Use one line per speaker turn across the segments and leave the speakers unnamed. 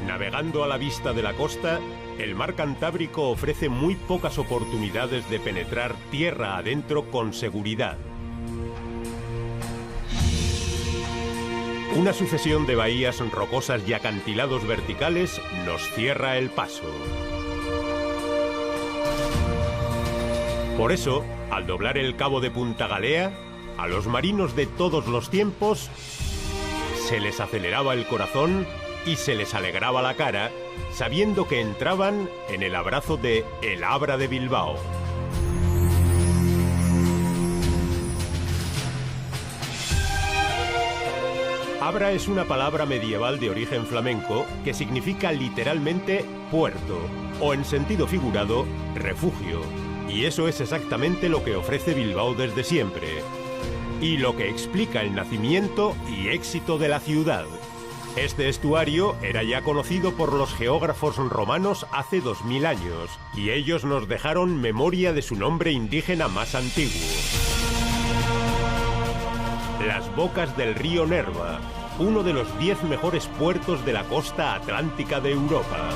Navegando a la vista de la costa, el mar Cantábrico ofrece muy pocas oportunidades de penetrar tierra adentro con seguridad. Una sucesión de bahías rocosas y acantilados verticales nos cierra el paso. Por eso, al doblar el cabo de Punta Galea, a los marinos de todos los tiempos se les aceleraba el corazón y se les alegraba la cara, sabiendo que entraban en el abrazo de el Abra de Bilbao. Abra es una palabra medieval de origen flamenco que significa literalmente puerto, o en sentido figurado, refugio. Y eso es exactamente lo que ofrece Bilbao desde siempre, y lo que explica el nacimiento y éxito de la ciudad. Este estuario era ya conocido por los geógrafos romanos hace 2000 años, y ellos nos dejaron memoria de su nombre indígena más antiguo. Las bocas del río Nerva, uno de los 10 mejores puertos de la costa atlántica de Europa.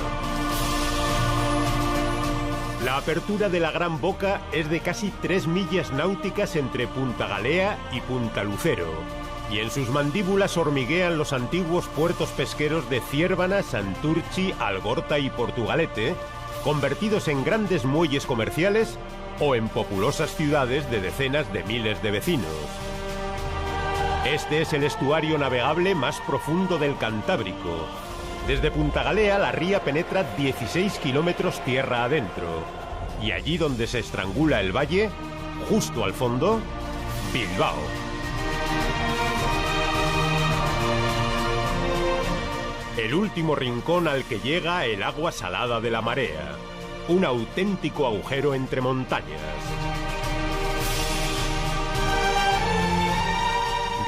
La apertura de la Gran Boca es de casi 3 millas náuticas entre Punta Galea y Punta Lucero, y en sus mandíbulas hormiguean los antiguos puertos pesqueros de Ciérvana, Santurchi, Algorta y Portugalete, convertidos en grandes muelles comerciales o en populosas ciudades de decenas de miles de vecinos. Este es el estuario navegable más profundo del Cantábrico. Desde Punta Galea la ría penetra 16 kilómetros tierra adentro, y allí donde se estrangula el valle, justo al fondo, Bilbao. El último rincón al que llega el agua salada de la marea, un auténtico agujero entre montañas.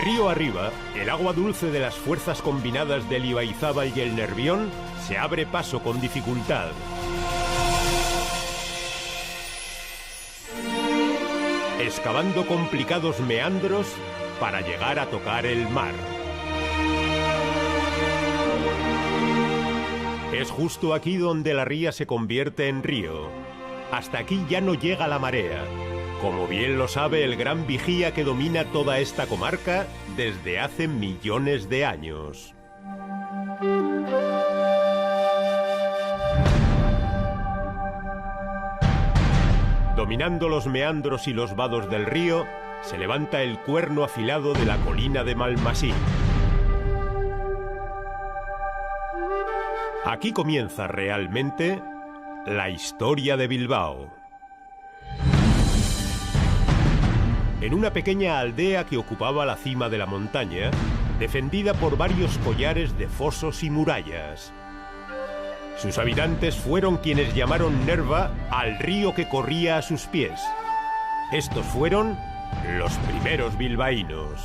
Río arriba, el agua dulce de las fuerzas combinadas del Ibaizábal y el Nervión se abre paso con dificultad. Excavando complicados meandros para llegar a tocar el mar. Es justo aquí donde la ría se convierte en río. Hasta aquí ya no llega la marea, como bien lo sabe el gran vigía que domina toda esta comarca desde hace millones de años. Dominando los meandros y los vados del río, se levanta el cuerno afilado de la colina de Malmasín. Aquí comienza realmente la historia de Bilbao. En una pequeña aldea que ocupaba la cima de la montaña, defendida por varios collares de fosos y murallas. Sus habitantes fueron quienes llamaron Nerva al río que corría a sus pies. Estos fueron los primeros bilbaínos.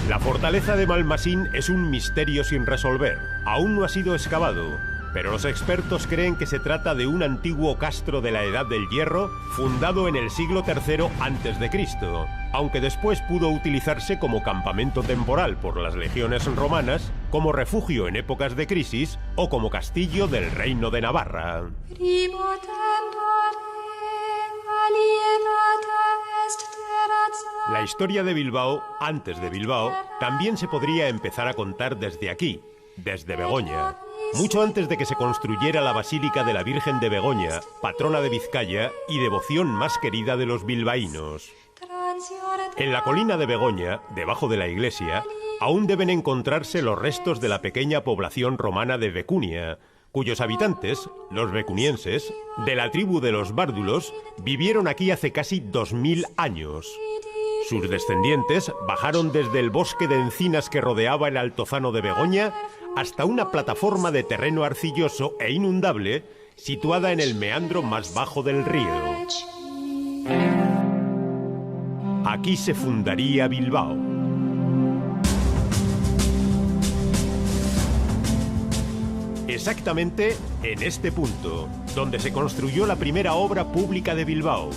La fortaleza de Malmasín es un misterio sin resolver. Aún no ha sido excavado, pero los expertos creen que se trata de un antiguo castro de la Edad del Hierro fundado en el siglo III a.C., aunque después pudo utilizarse como campamento temporal por las legiones romanas, como refugio en épocas de crisis o como castillo del Reino de Navarra. La historia de Bilbao, antes de Bilbao, también se podría empezar a contar desde aquí, desde Begoña. Mucho antes de que se construyera la Basílica de la Virgen de Begoña, patrona de Vizcaya y devoción más querida de los bilbaínos. En la colina de Begoña, debajo de la iglesia, aún deben encontrarse los restos de la pequeña población romana de Becunia, cuyos habitantes, los becunienses, de la tribu de los bárdulos, vivieron aquí hace casi 2000 años. Sus descendientes bajaron desde el bosque de encinas que rodeaba el altozano de Begoña hasta una plataforma de terreno arcilloso e inundable situada en el meandro más bajo del río. Aquí se fundaría Bilbao. Exactamente en este punto, donde se construyó la primera obra pública de Bilbao,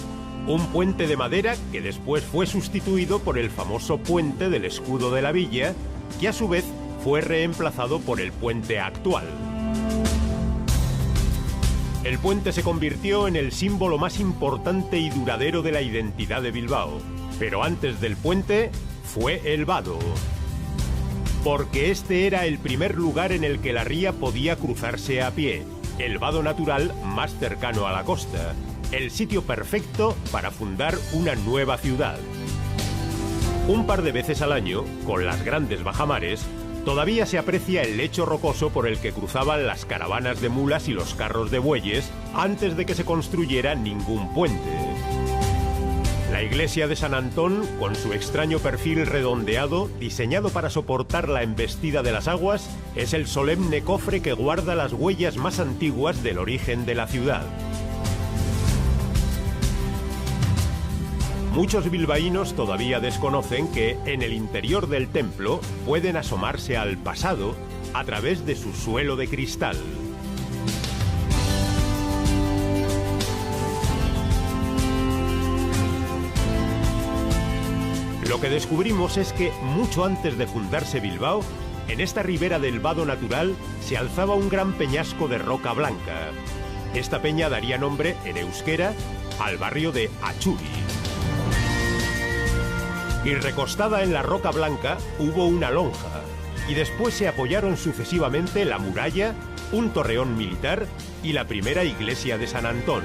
un puente de madera que después fue sustituido por el famoso puente del escudo de la villa, que a su vez fue reemplazado por el puente actual. El puente se convirtió en el símbolo más importante y duradero de la identidad de Bilbao, pero antes del puente fue el vado, porque este era el primer lugar en el que la ría podía cruzarse a pie, el vado natural más cercano a la costa, el sitio perfecto para fundar una nueva ciudad. Un par de veces al año, con las grandes bajamares, todavía se aprecia el lecho rocoso por el que cruzaban las caravanas de mulas y los carros de bueyes antes de que se construyera ningún puente. La iglesia de San Antón, con su extraño perfil redondeado, diseñado para soportar la embestida de las aguas, es el solemne cofre que guarda las huellas más antiguas del origen de la ciudad. Muchos bilbaínos todavía desconocen que en el interior del templo pueden asomarse al pasado a través de su suelo de cristal. Lo que descubrimos es que mucho antes de fundarse Bilbao, en esta ribera del vado natural se alzaba un gran peñasco de roca blanca. Esta peña daría nombre en euskera al barrio de Achuri. Y recostada en la roca blanca hubo una lonja, y después se apoyaron sucesivamente la muralla, un torreón militar y la primera iglesia de San Antón.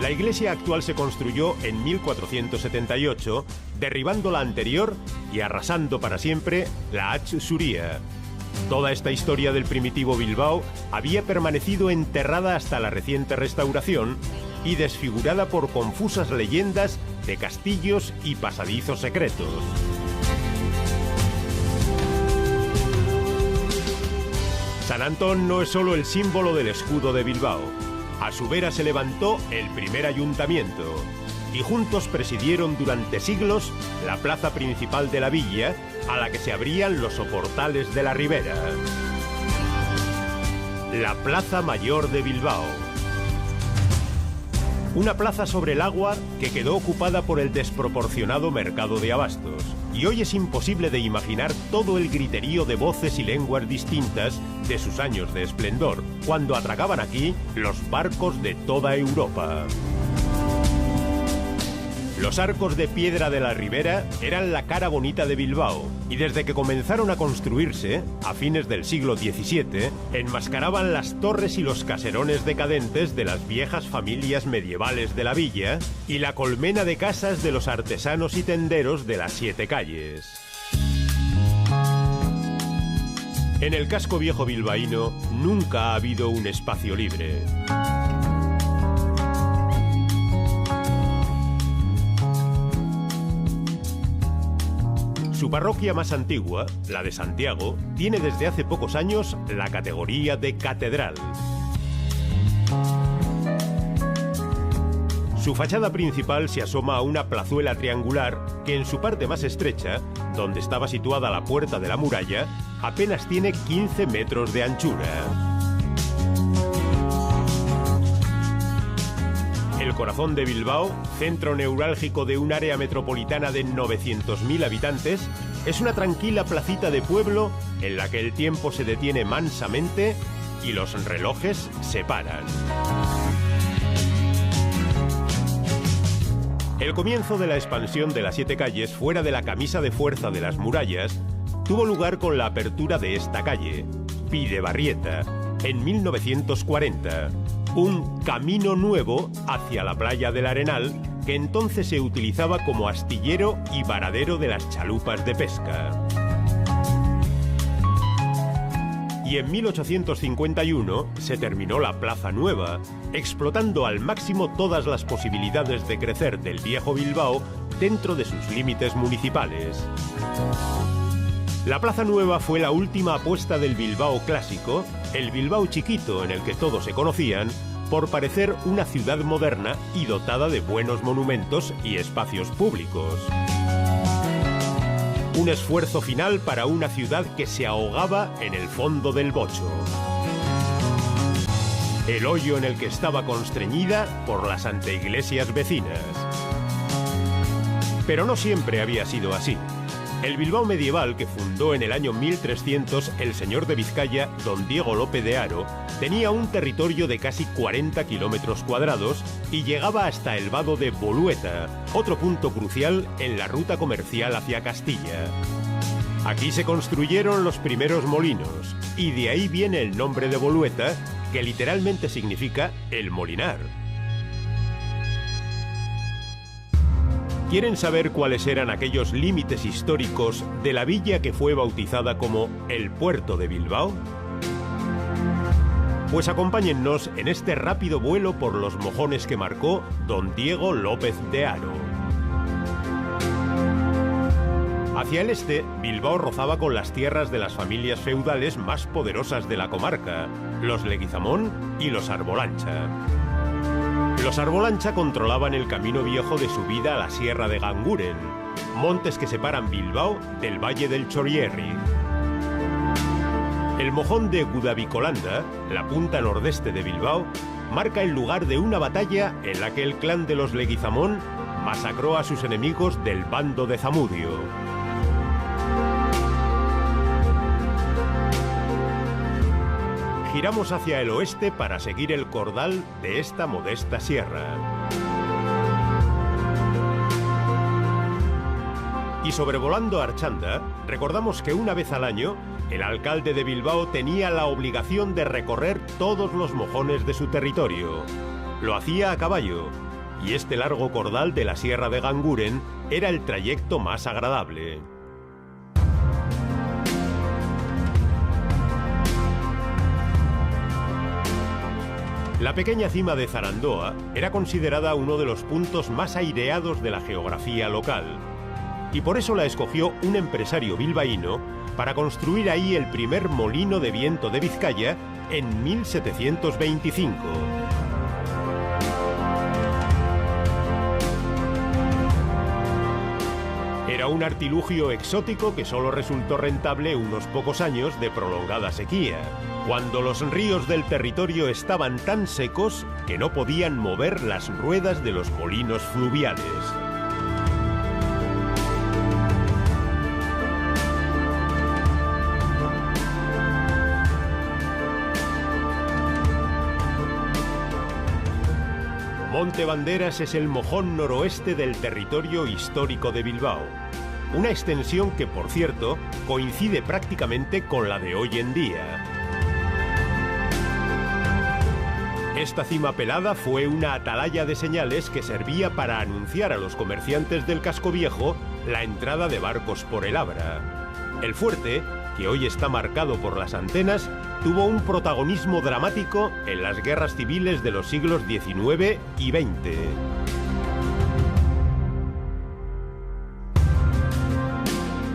La iglesia actual se construyó en 1478, derribando la anterior y arrasando para siempre la Achuria. Toda esta historia del primitivo Bilbao había permanecido enterrada hasta la reciente restauración y desfigurada por confusas leyendas de castillos y pasadizos secretos. San Antón no es solo el símbolo del escudo de Bilbao. A su vera se levantó el primer ayuntamiento y juntos presidieron durante siglos la plaza principal de la villa, a la que se abrían los soportales de la ribera. La Plaza Mayor de Bilbao. Una plaza sobre el agua que quedó ocupada por el desproporcionado mercado de abastos. Y hoy es imposible de imaginar todo el griterío de voces y lenguas distintas de sus años de esplendor, cuando atracaban aquí los barcos de toda Europa. Los arcos de piedra de la ribera eran la cara bonita de Bilbao, y desde que comenzaron a construirse, a fines del siglo XVII, enmascaraban las torres y los caserones decadentes de las viejas familias medievales de la villa y la colmena de casas de los artesanos y tenderos de las 7 calles. En el casco viejo bilbaíno nunca ha habido un espacio libre. Su parroquia más antigua, la de Santiago, tiene desde hace pocos años la categoría de catedral. Su fachada principal se asoma a una plazuela triangular que en su parte más estrecha, donde estaba situada la puerta de la muralla, apenas tiene 15 metros de anchura. El corazón de Bilbao, centro neurálgico de un área metropolitana de 900.000 habitantes, es una tranquila placita de pueblo en la que el tiempo se detiene mansamente y los relojes se paran. El comienzo de la expansión de las 7 calles fuera de la camisa de fuerza de las murallas tuvo lugar con la apertura de esta calle, Bidebarrieta, en 1940. Un camino nuevo hacia la playa del Arenal, que entonces se utilizaba como astillero y varadero de las chalupas de pesca. y en 1851 se terminó la Plaza Nueva, explotando al máximo todas las posibilidades de crecer del viejo Bilbao dentro de sus límites municipales. La Plaza Nueva fue la última apuesta del Bilbao clásico, el Bilbao chiquito en el que todos se conocían, por parecer una ciudad moderna y dotada de buenos monumentos y espacios públicos. Un esfuerzo final para una ciudad que se ahogaba en el fondo del Bocho. El hoyo en el que estaba constreñida por las anteiglesias vecinas. Pero no siempre había sido así. El Bilbao medieval que fundó en el año 1300 el señor de Vizcaya, don Diego López de Haro, tenía un territorio de casi 40 kilómetros cuadrados y llegaba hasta el vado de Bolueta, otro punto crucial en la ruta comercial hacia Castilla. Aquí se construyeron los primeros molinos y de ahí viene el nombre de Bolueta, que literalmente significa el molinar. ¿Quieren saber cuáles eran aquellos límites históricos de la villa que fue bautizada como el Puerto de Bilbao? Pues acompáñennos en este rápido vuelo por los mojones que marcó don Diego López de Haro. Hacia el este, Bilbao rozaba con las tierras de las familias feudales más poderosas de la comarca, los Leguizamón y los Arbolancha. Los Arbolancha controlaban el camino viejo de subida a la Sierra de Ganguren, montes que separan Bilbao del Valle del Chorierri. El mojón de Gudavicolanda, la punta nordeste de Bilbao, marca el lugar de una batalla en la que el clan de los Leguizamón masacró a sus enemigos del bando de Zamudio. Giramos hacia el oeste para seguir el cordal de esta modesta sierra. Y sobrevolando Archanda, recordamos que una vez al año, el alcalde de Bilbao tenía la obligación de recorrer todos los mojones de su territorio. Lo hacía a caballo, y este largo cordal de la Sierra de Ganguren era el trayecto más agradable. La pequeña cima de Zarandoa era considerada uno de los puntos más aireados de la geografía local, y por eso la escogió un empresario bilbaíno para construir ahí el primer molino de viento de Vizcaya en 1725. Era un artilugio exótico que solo resultó rentable unos pocos años de prolongada sequía, cuando los ríos del territorio estaban tan secos que no podían mover las ruedas de los molinos fluviales. Monte Banderas es el mojón noroeste del territorio histórico de Bilbao. Una extensión que, por cierto, coincide prácticamente con la de hoy en día. Esta cima pelada fue una atalaya de señales que servía para anunciar a los comerciantes del casco viejo la entrada de barcos por el Abra. El fuerte, que hoy está marcado por las antenas, tuvo un protagonismo dramático en las guerras civiles de los siglos XIX y XX.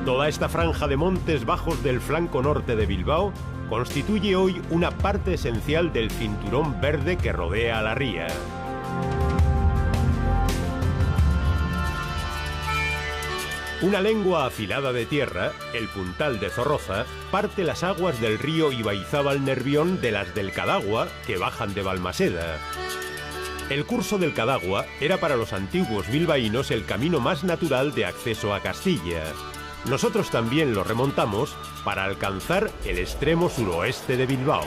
Toda esta franja de montes bajos del flanco norte de Bilbao constituye hoy una parte esencial del cinturón verde que rodea a la ría. Una lengua afilada de tierra, el Puntal de Zorroza, parte las aguas del río Ibaizábal-Nervión de las del Cadagua, que bajan de Balmaseda. El curso del Cadagua era para los antiguos bilbaínos el camino más natural de acceso a Castilla. Nosotros también lo remontamos para alcanzar el extremo suroeste de Bilbao.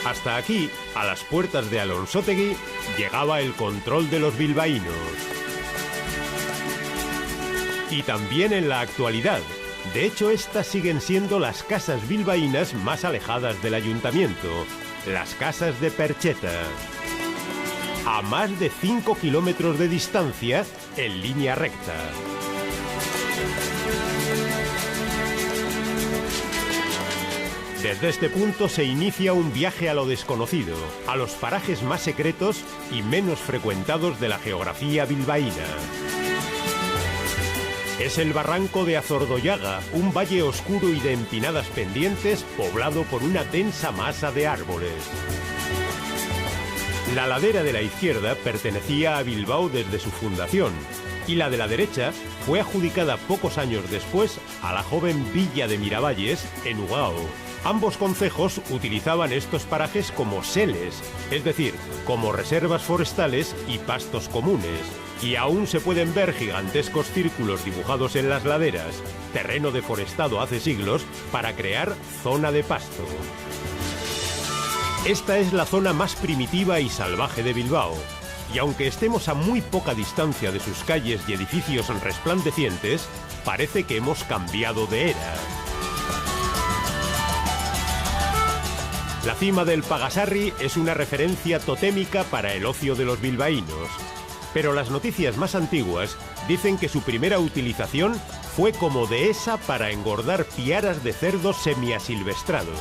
Hasta aquí, a las puertas de Alonsótegui, llegaba el control de los bilbaínos. Y también en la actualidad. De hecho, estas siguen siendo las casas bilbaínas más alejadas del ayuntamiento, las casas de Percheta. A más de 5 kilómetros de distancia en línea recta. Desde este punto se inicia un viaje a lo desconocido, a los parajes más secretos y menos frecuentados de la geografía bilbaína. Es el barranco de Azordoyaga, un valle oscuro y de empinadas pendientes poblado por una densa masa de árboles. La ladera de la izquierda pertenecía a Bilbao desde su fundación y la de la derecha fue adjudicada pocos años después a la joven villa de Miravalles, en Ugao. Ambos concejos utilizaban estos parajes como seles, es decir, como reservas forestales y pastos comunes. Y aún se pueden ver gigantescos círculos dibujados en las laderas, terreno deforestado hace siglos, para crear zona de pasto. Esta es la zona más primitiva y salvaje de Bilbao, y aunque estemos a muy poca distancia de sus calles y edificios resplandecientes, parece que hemos cambiado de era. La cima del Pagasarri es una referencia totémica para el ocio de los bilbaínos, pero las noticias más antiguas dicen que su primera utilización fue como dehesa para engordar piaras de cerdos semiasilvestrados.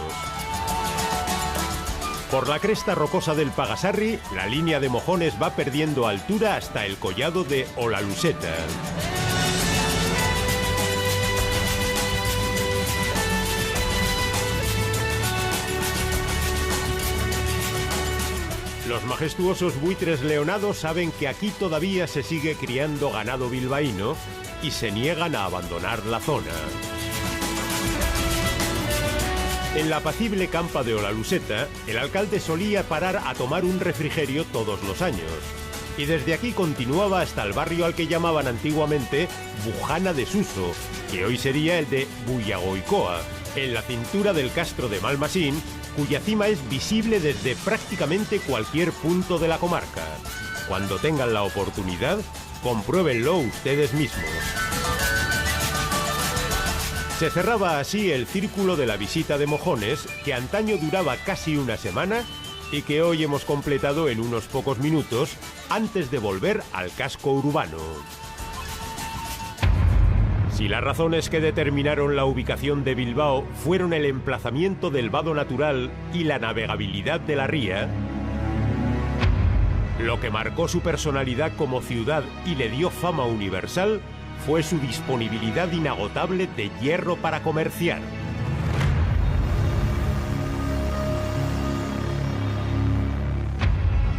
Por la cresta rocosa del Pagasarri, la línea de mojones va perdiendo altura hasta el collado de Olaluseta. Los majestuosos buitres leonados saben que aquí todavía se sigue criando ganado bilbaíno y se niegan a abandonar la zona. En la apacible campa de Olaluseta, el alcalde solía parar a tomar un refrigerio todos los años. Y desde aquí continuaba hasta el barrio al que llamaban antiguamente Bujana de Suso, que hoy sería el de Bullagoicoa, en la cintura del castro de Malmasín, cuya cima es visible desde prácticamente cualquier punto de la comarca. Cuando tengan la oportunidad, compruébenlo ustedes mismos. Se cerraba así el círculo de la visita de mojones, que antaño duraba casi una semana y que hoy hemos completado en unos pocos minutos antes de volver al casco urbano. Si las razones que determinaron la ubicación de Bilbao fueron el emplazamiento del vado natural y la navegabilidad de la ría, lo que marcó su personalidad como ciudad y le dio fama universal fue su disponibilidad inagotable de hierro para comerciar.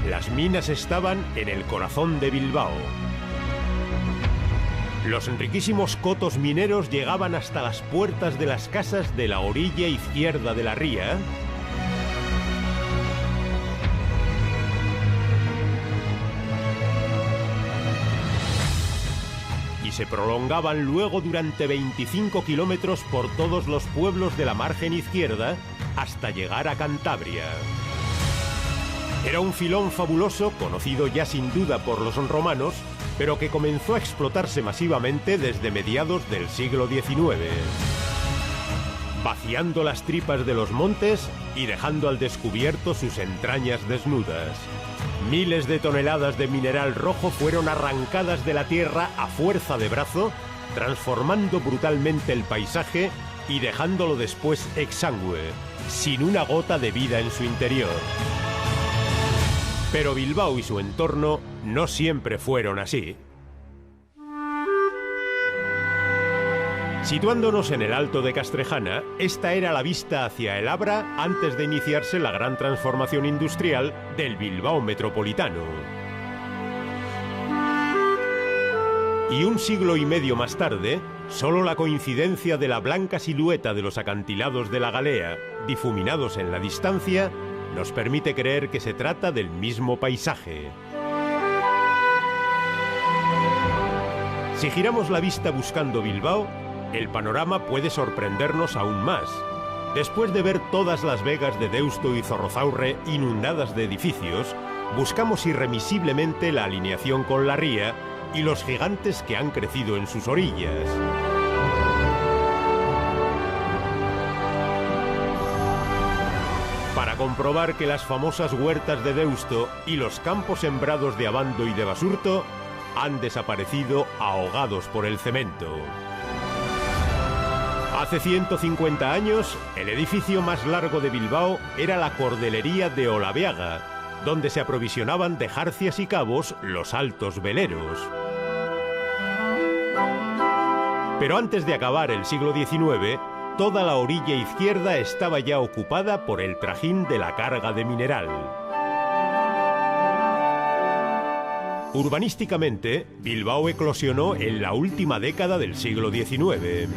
Las minas estaban en el corazón de Bilbao. Los riquísimos cotos mineros llegaban hasta las puertas de las casas de la orilla izquierda de la ría, y se prolongaban luego durante 25 kilómetros por todos los pueblos de la margen izquierda hasta llegar a Cantabria. Era un filón fabuloso, conocido ya sin duda por los romanos, pero que comenzó a explotarse masivamente desde mediados del siglo XIX, vaciando las tripas de los montes y dejando al descubierto sus entrañas desnudas. Miles de toneladas de mineral rojo fueron arrancadas de la tierra a fuerza de brazo, transformando brutalmente el paisaje y dejándolo después exangüe, sin una gota de vida en su interior. Pero Bilbao y su entorno no siempre fueron así. Situándonos en el Alto de Castrejana, esta era la vista hacia el Abra antes de iniciarse la gran transformación industrial del Bilbao metropolitano. Y un siglo y medio más tarde, solo la coincidencia de la blanca silueta de los acantilados de la Galea, difuminados en la distancia, nos permite creer que se trata del mismo paisaje. Si giramos la vista buscando Bilbao, el panorama puede sorprendernos aún más. Después de ver todas las vegas de Deusto y Zorrozaurre inundadas de edificios, buscamos irremisiblemente la alineación con la ría y los gigantes que han crecido en sus orillas. Para comprobar que las famosas huertas de Deusto y los campos sembrados de Abando y de Basurto han desaparecido ahogados por el cemento. Hace 150 años, el edificio más largo de Bilbao era la Cordelería de Olabeaga, donde se aprovisionaban de jarcias y cabos los altos veleros. Pero antes de acabar el siglo XIX, toda la orilla izquierda estaba ya ocupada por el trajín de la carga de mineral. Urbanísticamente, Bilbao eclosionó en la última década del siglo XIX.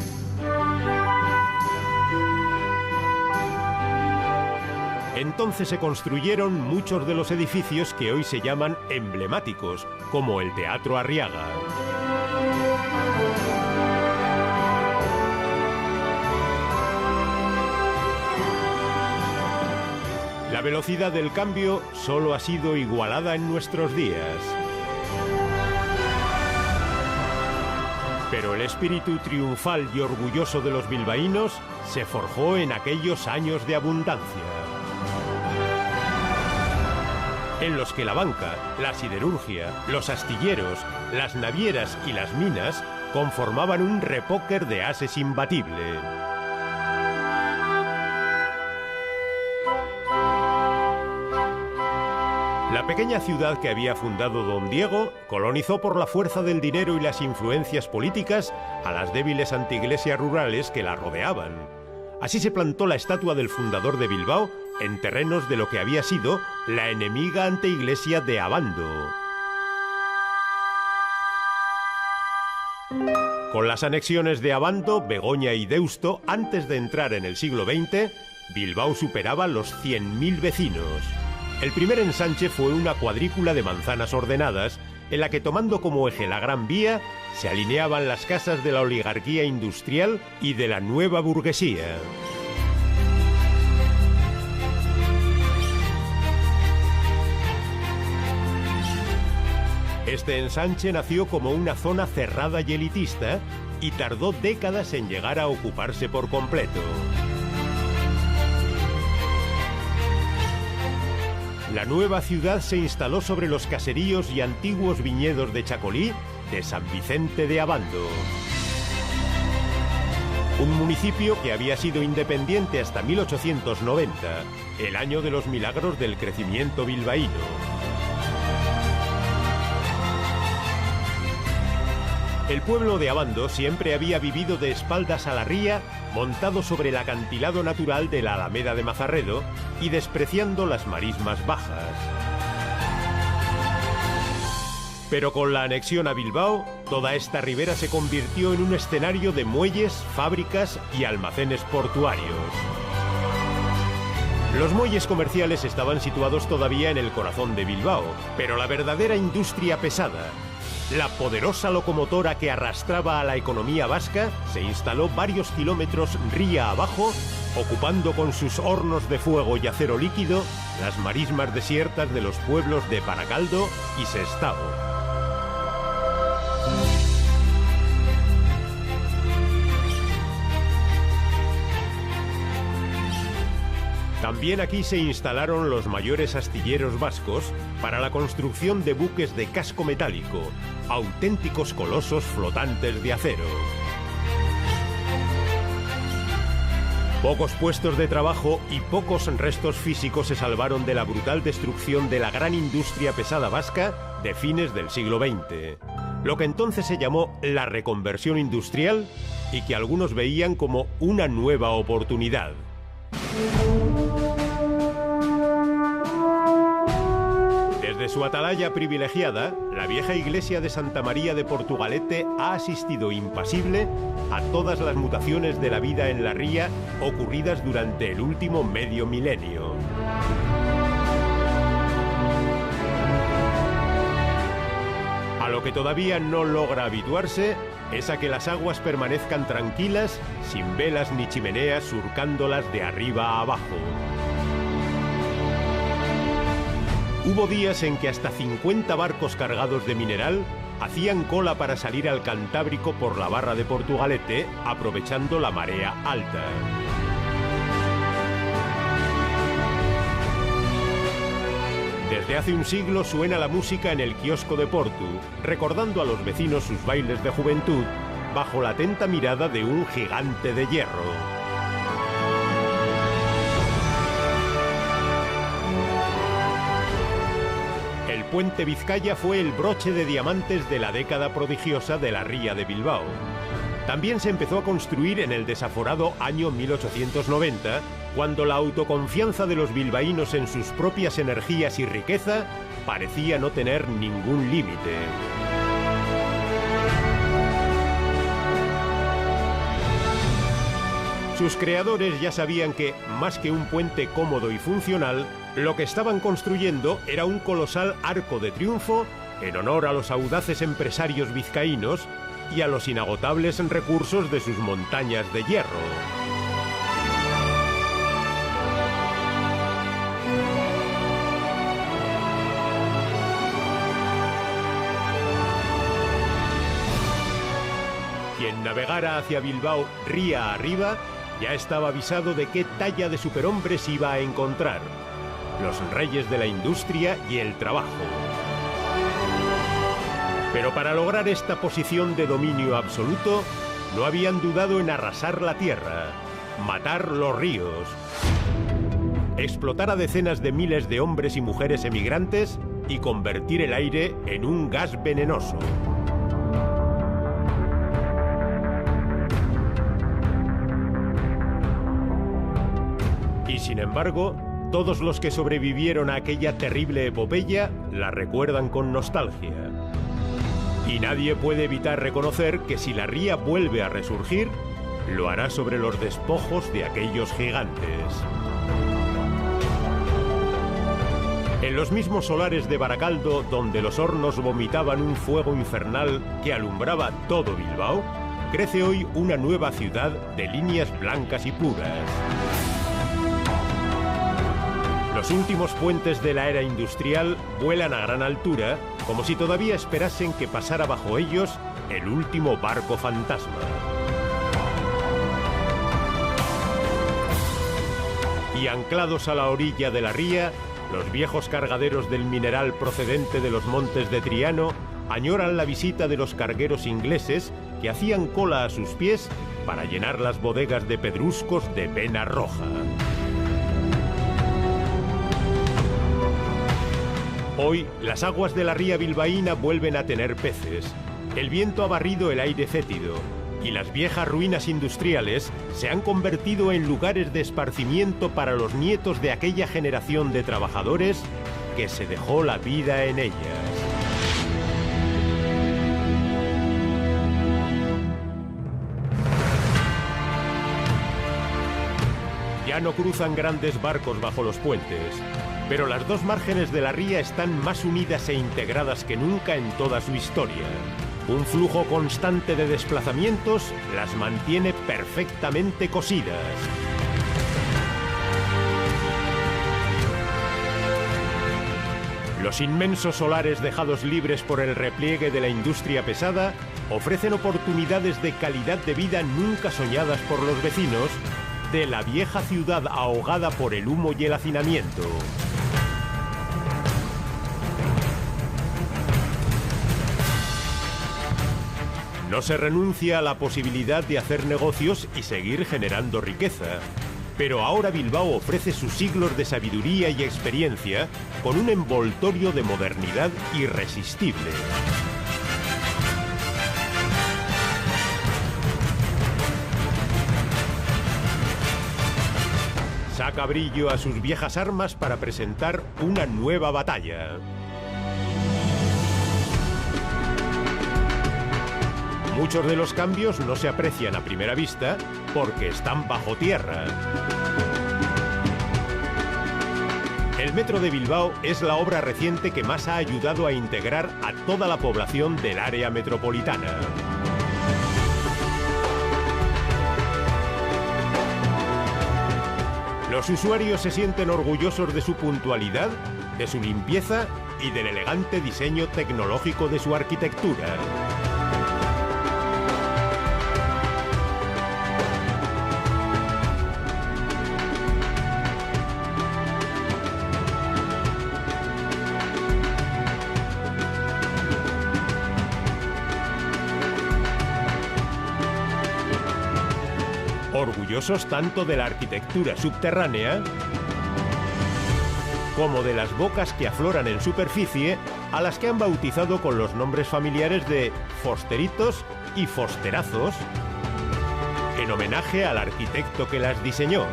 Entonces se construyeron muchos de los edificios que hoy se llaman emblemáticos, como el Teatro Arriaga. La velocidad del cambio solo ha sido igualada en nuestros días. Pero el espíritu triunfal y orgulloso de los bilbaínos se forjó en aquellos años de abundancia, en los que la banca, la siderurgia, los astilleros, las navieras y las minas conformaban un repóquer de ases imbatible. La pequeña ciudad que había fundado don Diego colonizó por la fuerza del dinero y las influencias políticas a las débiles antiiglesias rurales que la rodeaban. Así se plantó la estatua del fundador de Bilbao en terrenos de lo que había sido la enemiga anteiglesia de Abando. Con las anexiones de Abando, Begoña y Deusto, antes de entrar en el siglo XX, Bilbao superaba los 100.000 vecinos. El primer ensanche fue una cuadrícula de manzanas ordenadas, en la que, tomando como eje la Gran Vía, se alineaban las casas de la oligarquía industrial y de la nueva burguesía. Este ensanche nació como una zona cerrada y elitista y tardó décadas en llegar a ocuparse por completo. La nueva ciudad se instaló sobre los caseríos y antiguos viñedos de Chacolí de San Vicente de Abando. Un municipio que había sido independiente hasta 1890, el año de los milagros del crecimiento bilbaíno. El pueblo de Abando siempre había vivido de espaldas a la ría, montado sobre el acantilado natural de la Alameda de Mazarredo y despreciando las marismas bajas. Pero con la anexión a Bilbao, toda esta ribera se convirtió en un escenario de muelles, fábricas y almacenes portuarios. Los muelles comerciales estaban situados todavía en el corazón de Bilbao, pero la verdadera industria pesada, la poderosa locomotora que arrastraba a la economía vasca, se instaló varios kilómetros ría abajo, ocupando con sus hornos de fuego y acero líquido las marismas desiertas de los pueblos de Baracaldo y Sestao. También aquí se instalaron los mayores astilleros vascos para la construcción de buques de casco metálico, auténticos colosos flotantes de acero. Pocos puestos de trabajo y pocos restos físicos se salvaron de la brutal destrucción de la gran industria pesada vasca de fines del siglo XX, lo que entonces se llamó la reconversión industrial y que algunos veían como una nueva oportunidad. Desde su atalaya privilegiada, la vieja iglesia de Santa María de Portugalete ha asistido impasible a todas las mutaciones de la vida en la ría ocurridas durante el último medio milenio. A lo que todavía no logra habituarse es a que las aguas permanezcan tranquilas, sin velas ni chimeneas surcándolas de arriba a abajo. Hubo días en que hasta 50 barcos cargados de mineral hacían cola para salir al Cantábrico por la barra de Portugalete, aprovechando la marea alta. Desde hace un siglo suena la música en el kiosco de Portu, recordando a los vecinos sus bailes de juventud, bajo la atenta mirada de un gigante de hierro. El puente Vizcaya fue el broche de diamantes de la década prodigiosa de la ría de Bilbao. También se empezó a construir en el desaforado año 1890, cuando la autoconfianza de los bilbaínos en sus propias energías y riqueza parecía no tener ningún límite. Sus creadores ya sabían que, más que un puente cómodo y funcional, lo que estaban construyendo era un colosal arco de triunfo en honor a los audaces empresarios vizcaínos y a los inagotables recursos de sus montañas de hierro. Quien navegara hacia Bilbao ría arriba ya estaba avisado de qué talla de superhombres iba a encontrar: los reyes de la industria y el trabajo. Pero para lograr esta posición de dominio absoluto, no habían dudado en arrasar la tierra, matar los ríos, explotar a decenas de miles de hombres y mujeres emigrantes y convertir el aire en un gas venenoso. Y sin embargo, todos los que sobrevivieron a aquella terrible epopeya la recuerdan con nostalgia. Y nadie puede evitar reconocer que si la ría vuelve a resurgir, lo hará sobre los despojos de aquellos gigantes. En los mismos solares de Baracaldo, donde los hornos vomitaban un fuego infernal que alumbraba todo Bilbao, crece hoy una nueva ciudad de líneas blancas y puras. Los últimos puentes de la era industrial vuelan a gran altura, como si todavía esperasen que pasara bajo ellos el último barco fantasma. Y anclados a la orilla de la ría, los viejos cargaderos del mineral procedente de los montes de Triano añoran la visita de los cargueros ingleses que hacían cola a sus pies para llenar las bodegas de pedruscos de vena roja. Hoy, las aguas de la ría bilbaína vuelven a tener peces. El viento ha barrido el aire fétido y las viejas ruinas industriales se han convertido en lugares de esparcimiento para los nietos de aquella generación de trabajadores que se dejó la vida en ellas. Ya no cruzan grandes barcos bajo los puentes, pero las dos márgenes de la ría están más unidas e integradas que nunca en toda su historia. Un flujo constante de desplazamientos las mantiene perfectamente cosidas. Los inmensos solares dejados libres por el repliegue de la industria pesada ofrecen oportunidades de calidad de vida nunca soñadas por los vecinos de la vieja ciudad ahogada por el humo y el hacinamiento. No se renuncia a la posibilidad de hacer negocios y seguir generando riqueza, pero ahora Bilbao ofrece sus siglos de sabiduría y experiencia con un envoltorio de modernidad irresistible. Saca brillo a sus viejas armas para presentar una nueva batalla. Muchos de los cambios no se aprecian a primera vista porque están bajo tierra. El metro de Bilbao es la obra reciente que más ha ayudado a integrar a toda la población del área metropolitana. Los usuarios se sienten orgullosos de su puntualidad, de su limpieza y del elegante diseño tecnológico de su arquitectura. orgullosos tanto de la arquitectura subterránea como de las bocas que afloran en superficie, a las que han bautizado con los nombres familiares de Fosteritos y Fosterazos, en homenaje al arquitecto que las diseñó.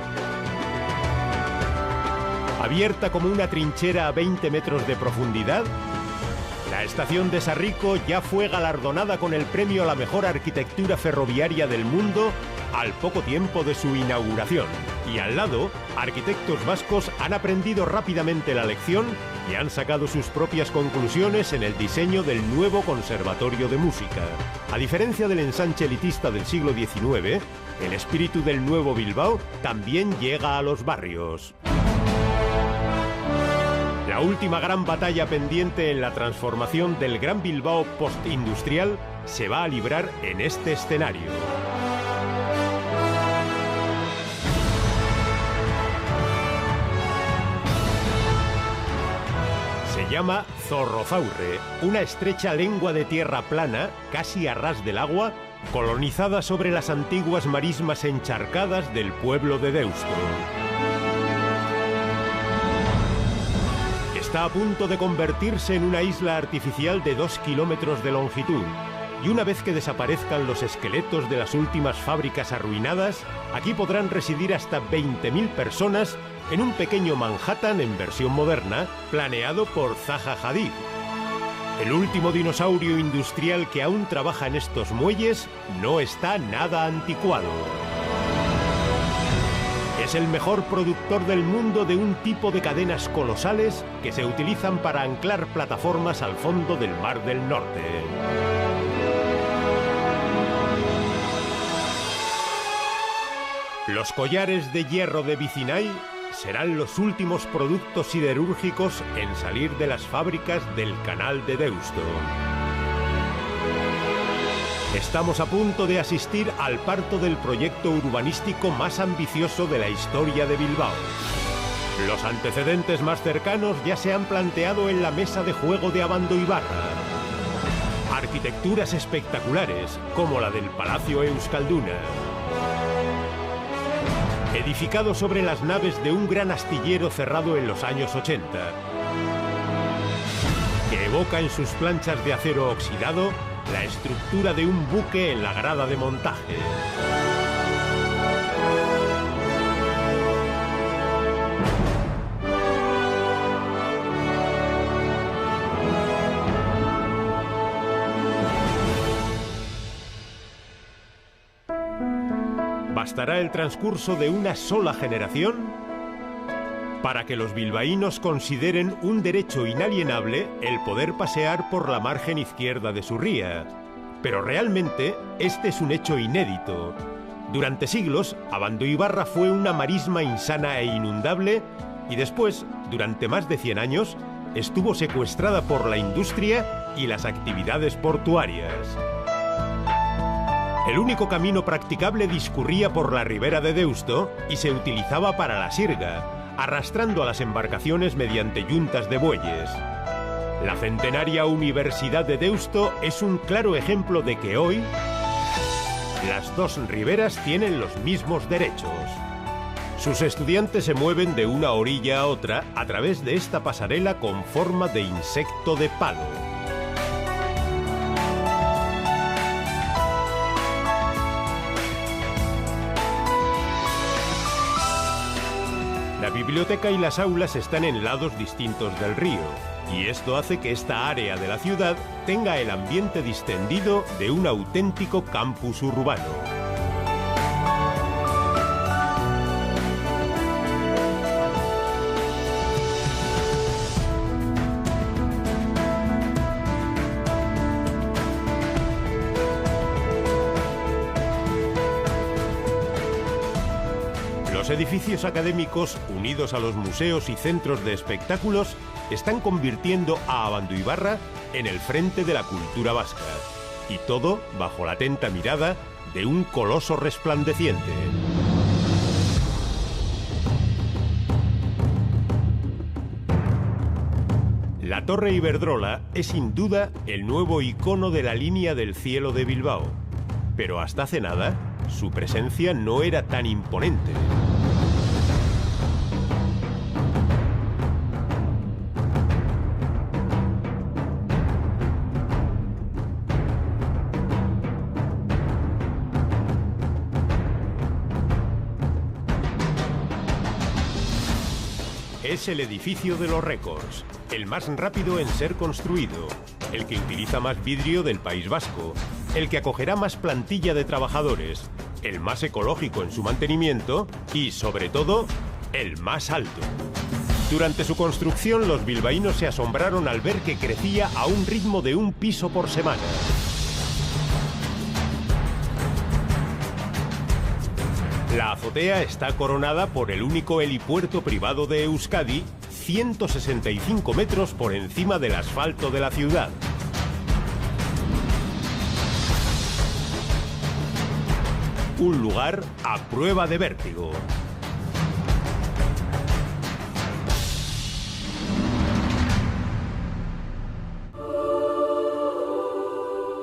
Abierta como una trinchera a 20 metros de profundidad, la estación de Sarrico ya fue galardonada con el premio a la mejor arquitectura ferroviaria del mundo al poco tiempo de su inauguración. Y al lado, arquitectos vascos han aprendido rápidamente la lección y han sacado sus propias conclusiones en el diseño del nuevo Conservatorio de Música. A diferencia del ensanche elitista del siglo XIX, el espíritu del nuevo Bilbao también llega a los barrios. La última gran batalla pendiente en la transformación del Gran Bilbao postindustrial se va a librar en este escenario. Se llama Zorrozaurre, una estrecha lengua de tierra plana, casi a ras del agua, colonizada sobre las antiguas marismas encharcadas del pueblo de Deusto. Está a punto de convertirse en una isla artificial de 2 kilómetros de longitud. Y una vez que desaparezcan los esqueletos de las últimas fábricas arruinadas, aquí podrán residir hasta 20.000 personas en un pequeño Manhattan en versión moderna, planeado por Zaha Hadid. El último dinosaurio industrial que aún trabaja en estos muelles no está nada anticuado. Es el mejor productor del mundo de un tipo de cadenas colosales que se utilizan para anclar plataformas al fondo del Mar del Norte. Los collares de hierro de Vicinay serán los últimos productos siderúrgicos en salir de las fábricas del Canal de Deusto. Estamos a punto de asistir al parto del proyecto urbanístico más ambicioso de la historia de Bilbao. Los antecedentes más cercanos ya se han planteado en la mesa de juego de Abandoibarra. Arquitecturas espectaculares, como la del Palacio Euskalduna. Edificado sobre las naves de un gran astillero cerrado en los años 80, que evoca en sus planchas de acero oxidado la estructura de un buque en la grada de montaje. ¿Bastará el transcurso de una sola generación para que los bilbaínos consideren un derecho inalienable el poder pasear por la margen izquierda de su ría? Pero realmente este es un hecho inédito. Durante siglos, Abandoibarra fue una marisma insana e inundable y después, durante más de 100 años, estuvo secuestrada por la industria y las actividades portuarias. El único camino practicable discurría por la ribera de Deusto y se utilizaba para la sirga, arrastrando a las embarcaciones mediante yuntas de bueyes. La centenaria Universidad de Deusto es un claro ejemplo de que hoy las dos riberas tienen los mismos derechos. Sus estudiantes se mueven de una orilla a otra a través de esta pasarela con forma de insecto de palo. La biblioteca y las aulas están en lados distintos del río, y esto hace que esta área de la ciudad tenga el ambiente distendido de un auténtico campus urbano. Los edificios académicos, unidos a los museos y centros de espectáculos, están convirtiendo a Abandoibarra en el frente de la cultura vasca. Y todo bajo la atenta mirada de un coloso resplandeciente. La Torre Iberdrola es sin duda el nuevo icono de la línea del cielo de Bilbao. Pero hasta hace nada, su presencia no era tan imponente. Es el edificio de los récords, el más rápido en ser construido, el que utiliza más vidrio del País Vasco, el que acogerá más plantilla de trabajadores, el más ecológico en su mantenimiento y, sobre todo, el más alto. Durante su construcción, los bilbaínos se asombraron al ver que crecía a un ritmo de un piso por semana. La azotea está coronada por el único helipuerto privado de Euskadi, 165 metros por encima del asfalto de la ciudad. Un lugar a prueba de vértigo.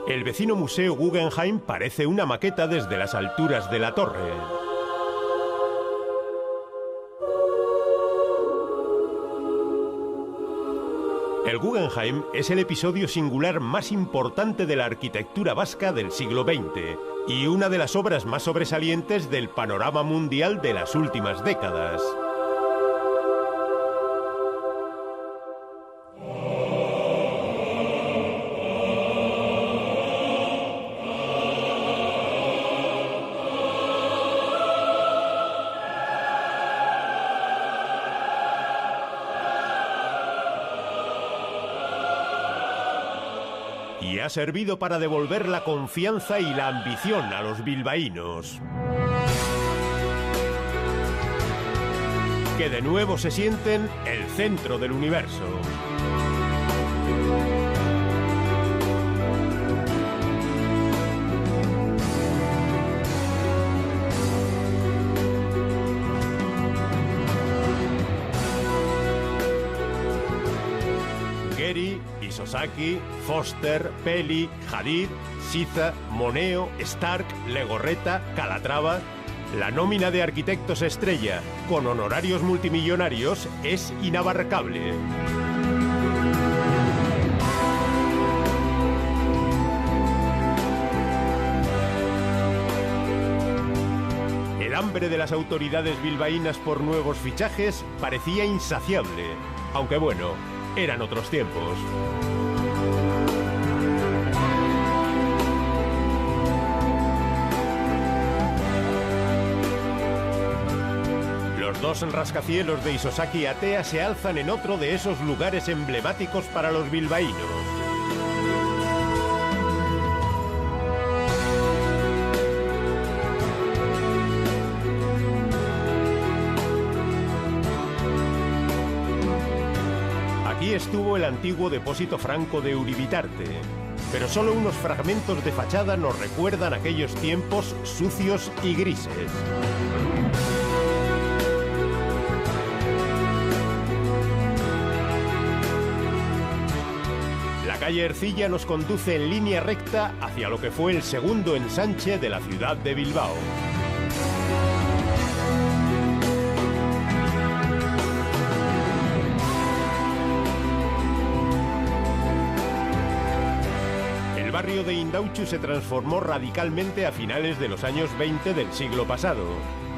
El vecino Museo Guggenheim parece una maqueta desde las alturas de la torre. El Guggenheim es el episodio singular más importante de la arquitectura vasca del siglo XX y una de las obras más sobresalientes del panorama mundial de las últimas décadas. Y ha servido para devolver la confianza y la ambición a los bilbaínos, que de nuevo se sienten el centro del universo. Gehry, Isozaki, Foster, Peli, Hadid, Siza, Moneo, Stark, Legorreta, Calatrava. La nómina de arquitectos estrella, con honorarios multimillonarios, es inabarcable. El hambre de las autoridades bilbaínas por nuevos fichajes parecía insaciable, aunque bueno, eran otros tiempos. Los dos rascacielos de Isozaki y Atea se alzan en otro de esos lugares emblemáticos para los bilbaínos. Aquí estuvo el antiguo depósito franco de Uribitarte, pero solo unos fragmentos de fachada nos recuerdan aquellos tiempos sucios y grises. La calle Ercilla nos conduce en línea recta hacia lo que fue el segundo ensanche de la ciudad de Bilbao. El barrio de Indautxu se transformó radicalmente a finales de los años 20 del siglo pasado.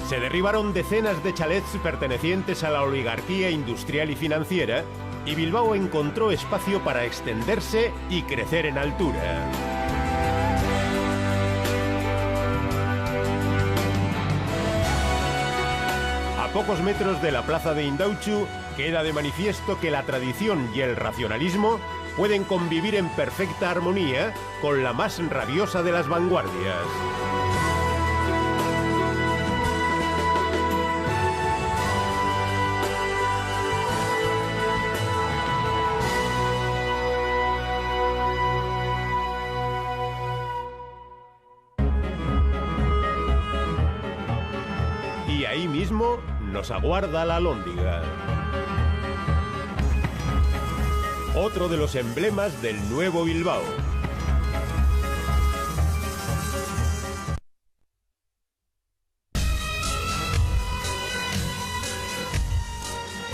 Se derribaron decenas de chalets pertenecientes a la oligarquía industrial y financiera, y Bilbao encontró espacio para extenderse y crecer en altura. A pocos metros de la plaza de Indautxu queda de manifiesto que la tradición y el racionalismo pueden convivir en perfecta armonía con la más rabiosa de las vanguardias. Y ahí mismo nos aguarda la Alhóndiga, otro de los emblemas del nuevo Bilbao.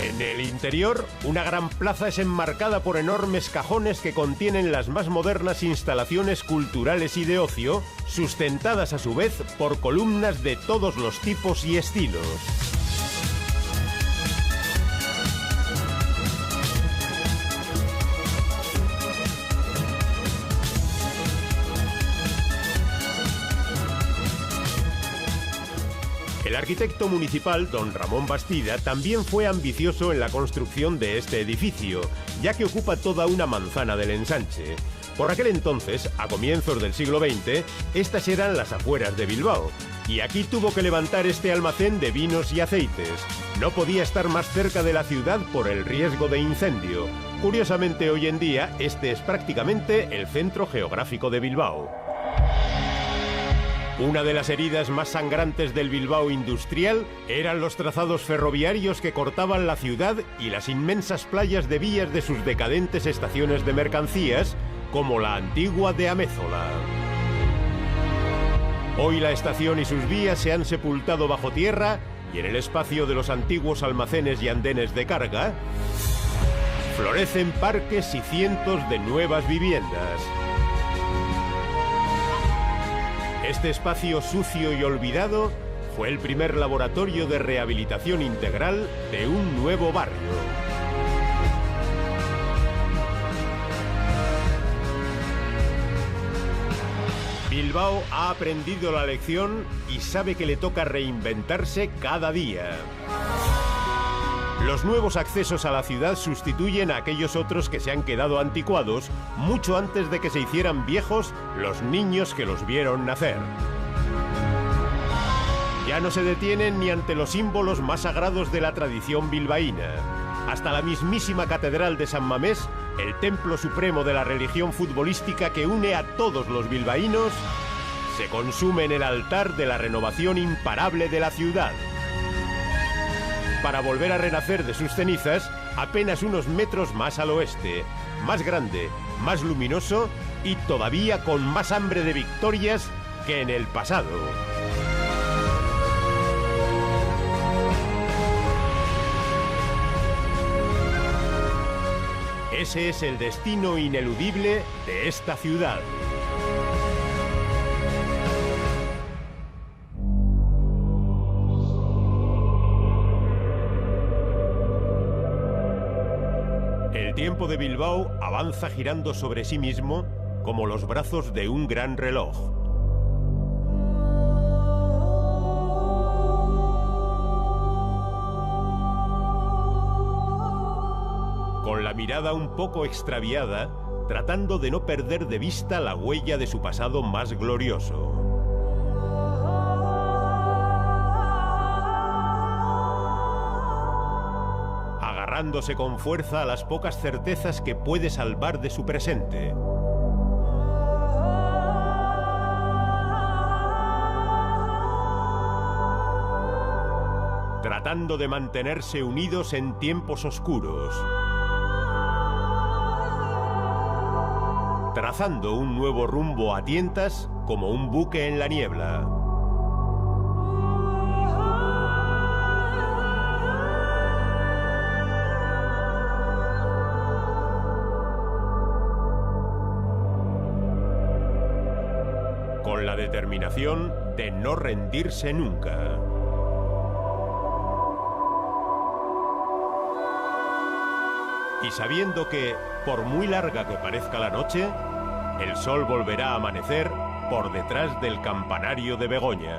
En el interior, una gran plaza es enmarcada por enormes cajones que contienen las más modernas instalaciones culturales y de ocio, sustentadas a su vez por columnas de todos los tipos y estilos. El arquitecto municipal, don Ramón Bastida, también fue ambicioso en la construcción de este edificio, ya que ocupa toda una manzana del ensanche. Por aquel entonces, a comienzos del siglo XX, estas eran las afueras de Bilbao, y aquí tuvo que levantar este almacén de vinos y aceites. No podía estar más cerca de la ciudad por el riesgo de incendio. Curiosamente, hoy en día, este es prácticamente el centro geográfico de Bilbao. Una de las heridas más sangrantes del Bilbao industrial eran los trazados ferroviarios que cortaban la ciudad y las inmensas playas de vías de sus decadentes estaciones de mercancías, como la antigua de Amézola. Hoy la estación y sus vías se han sepultado bajo tierra y en el espacio de los antiguos almacenes y andenes de carga florecen parques y cientos de nuevas viviendas. Este espacio sucio y olvidado fue el primer laboratorio de rehabilitación integral de un nuevo barrio. Bilbao ha aprendido la lección y sabe que le toca reinventarse cada día. Los nuevos accesos a la ciudad sustituyen a aquellos otros que se han quedado anticuados mucho antes de que se hicieran viejos los niños que los vieron nacer. Ya no se detienen ni ante los símbolos más sagrados de la tradición bilbaína. Hasta la mismísima Catedral de San Mamés, el templo supremo de la religión futbolística que une a todos los bilbaínos, se consume en el altar de la renovación imparable de la ciudad, para volver a renacer de sus cenizas apenas unos metros más al oeste, más grande, más luminoso y todavía con más hambre de victorias que en el pasado. Ese es el destino ineludible de esta ciudad. El tiempo de Bilbao avanza girando sobre sí mismo como los brazos de un gran reloj. Con la mirada un poco extraviada, tratando de no perder de vista la huella de su pasado más glorioso. Agarrándose con fuerza a las pocas certezas que puede salvar de su presente. Tratando de mantenerse unidos en tiempos oscuros. Trazando un nuevo rumbo a tientas como un buque en la niebla. Con la determinación de no rendirse nunca. Y sabiendo que, por muy larga que parezca la noche, el sol volverá a amanecer por detrás del campanario de Begoña.